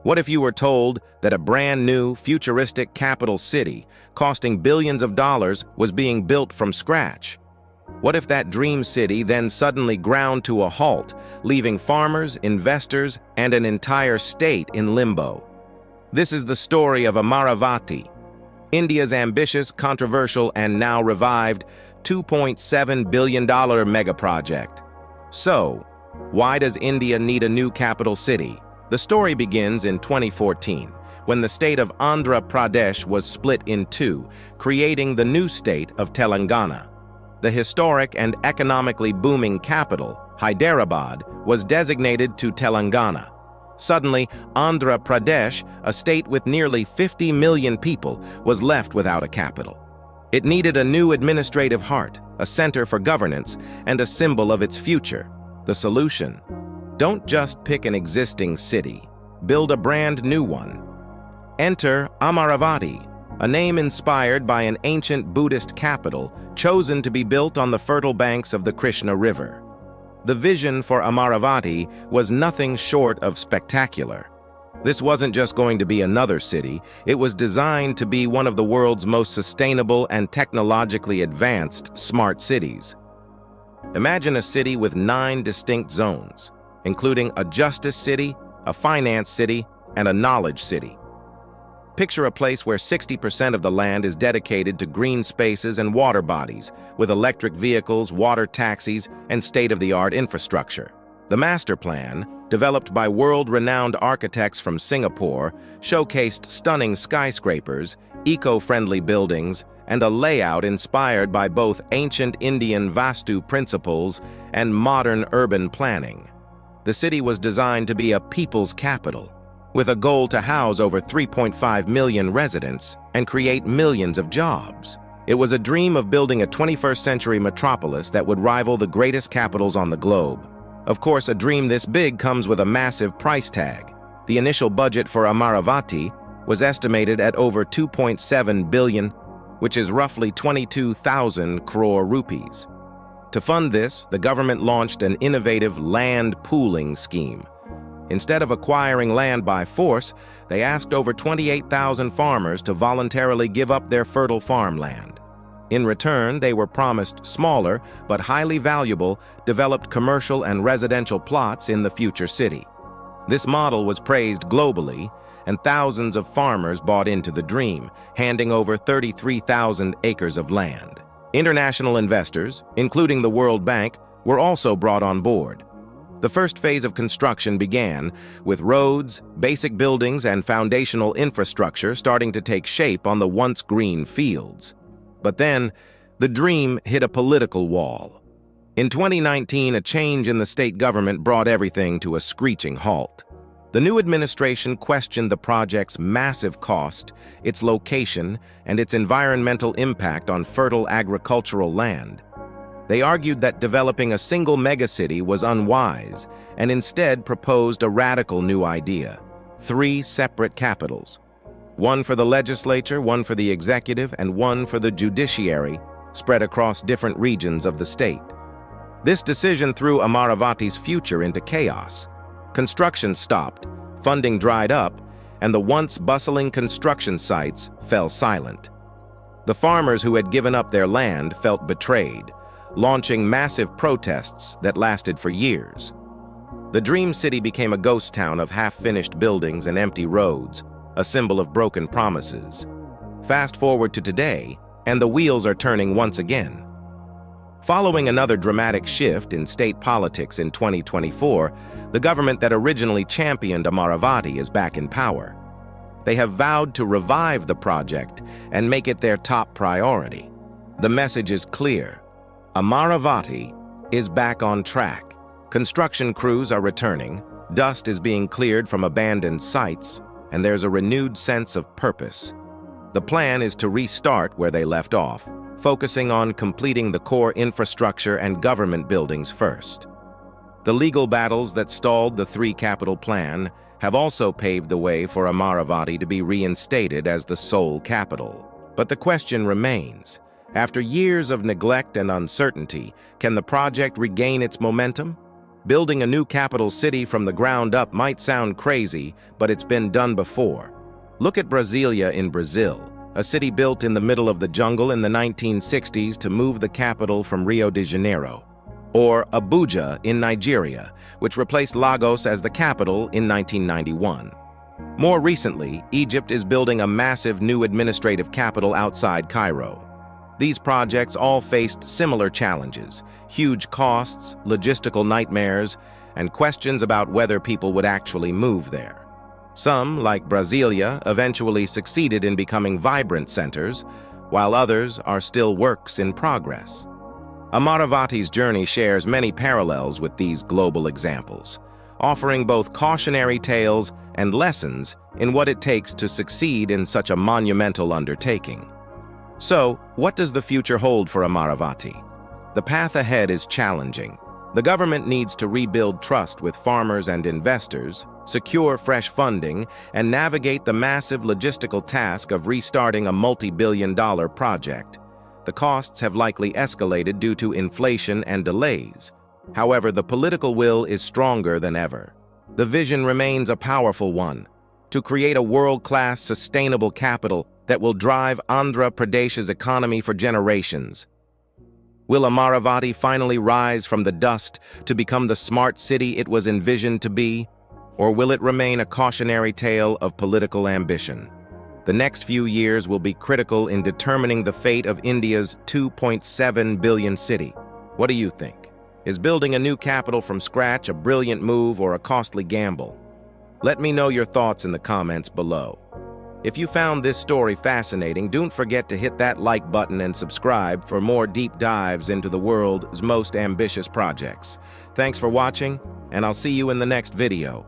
What if you were told that a brand new, futuristic capital city, costing billions of dollars, was being built from scratch? What if that dream city then suddenly ground to a halt, leaving farmers, investors, and an entire state in limbo? This is the story of Amaravati, India's ambitious, controversial, and now revived $2.7 billion megaproject. So, why does India need a new capital city? The story begins in 2014, when the state of Andhra Pradesh was split in two, creating the new state of Telangana. The historic and economically booming capital, Hyderabad, was designated to Telangana. Suddenly, Andhra Pradesh, a state with nearly 50 million people, was left without a capital. It needed a new administrative heart, a center for governance, and a symbol of its future. The solution? Don't just pick an existing city. Build a brand new one. Enter Amaravati, a name inspired by an ancient Buddhist capital chosen to be built on the fertile banks of the Krishna River. The vision for Amaravati was nothing short of spectacular. This wasn't just going to be another city, it was designed to be one of the world's most sustainable and technologically advanced smart cities. Imagine a city with 9 distinct zones, including a justice city, a finance city, and a knowledge city. Picture a place where 60% of the land is dedicated to green spaces and water bodies, with electric vehicles, water taxis, and state-of-the-art infrastructure. The master plan, developed by world-renowned architects from Singapore, showcased stunning skyscrapers, eco-friendly buildings, and a layout inspired by both ancient Indian Vastu principles and modern urban planning. The city was designed to be a people's capital, with a goal to house over 3.5 million residents and create millions of jobs. It was a dream of building a 21st-century metropolis that would rival the greatest capitals on the globe. Of course, a dream this big comes with a massive price tag. The initial budget for Amaravati was estimated at over 2.7 billion, which is roughly 22,000 crore rupees. To fund this, the government launched an innovative land pooling scheme. Instead of acquiring land by force, they asked over 28,000 farmers to voluntarily give up their fertile farmland. In return, they were promised smaller, but highly valuable, developed commercial and residential plots in the future city. This model was praised globally, and thousands of farmers bought into the dream, handing over 33,000 acres of land. International investors, including the World Bank, were also brought on board. The first phase of construction began, with roads, basic buildings, and foundational infrastructure starting to take shape on the once green fields. But then, the dream hit a political wall. In 2019, a change in the state government brought everything to a screeching halt. The new administration questioned the project's massive cost, its location, and its environmental impact on fertile agricultural land. They argued that developing a single megacity was unwise and instead proposed a radical new idea: 3 separate capitals. One for the legislature, one for the executive, and one for the judiciary, spread across different regions of the state. This decision threw Amaravati's future into chaos. Construction stopped, funding dried up, and the once bustling construction sites fell silent. The farmers who had given up their land felt betrayed, launching massive protests that lasted for years. The dream city became a ghost town of half-finished buildings and empty roads, a symbol of broken promises. Fast forward to today, and the wheels are turning once again. Following another dramatic shift in state politics in 2024, the government that originally championed Amaravati is back in power. They have vowed to revive the project and make it their top priority. The message is clear: Amaravati is back on track. Construction crews are returning, dust is being cleared from abandoned sites, and there's a renewed sense of purpose. The plan is to restart where they left off, focusing on completing the core infrastructure and government buildings first. The legal battles that stalled the 3-capital plan have also paved the way for Amaravati to be reinstated as the sole capital. But the question remains: after years of neglect and uncertainty, can the project regain its momentum? Building a new capital city from the ground up might sound crazy, but it's been done before. Look at Brasília in Brazil, a city built in the middle of the jungle in the 1960s to move the capital from Rio de Janeiro. Or Abuja in Nigeria, which replaced Lagos as the capital in 1991. More recently, Egypt is building a massive new administrative capital outside Cairo. These projects all faced similar challenges: huge costs, logistical nightmares, and questions about whether people would actually move there. Some, like Brasília, eventually succeeded in becoming vibrant centers, while others are still works in progress. Amaravati's journey shares many parallels with these global examples, offering both cautionary tales and lessons in what it takes to succeed in such a monumental undertaking. So, what does the future hold for Amaravati? The path ahead is challenging. The government needs to rebuild trust with farmers and investors, secure fresh funding, and navigate the massive logistical task of restarting a multi-billion-dollar project. The costs have likely escalated due to inflation and delays. However, the political will is stronger than ever. The vision remains a powerful one: to create a world-class, sustainable capital that will drive Andhra Pradesh's economy for generations. Will Amaravati finally rise from the dust to become the smart city it was envisioned to be? Or will it remain a cautionary tale of political ambition? The next few years will be critical in determining the fate of India's 2.7 billion city. What do you think? Is building a new capital from scratch a brilliant move or a costly gamble? Let me know your thoughts in the comments below. If you found this story fascinating, don't forget to hit that like button and subscribe for more deep dives into the world's most ambitious projects. Thanks for watching, and I'll see you in the next video.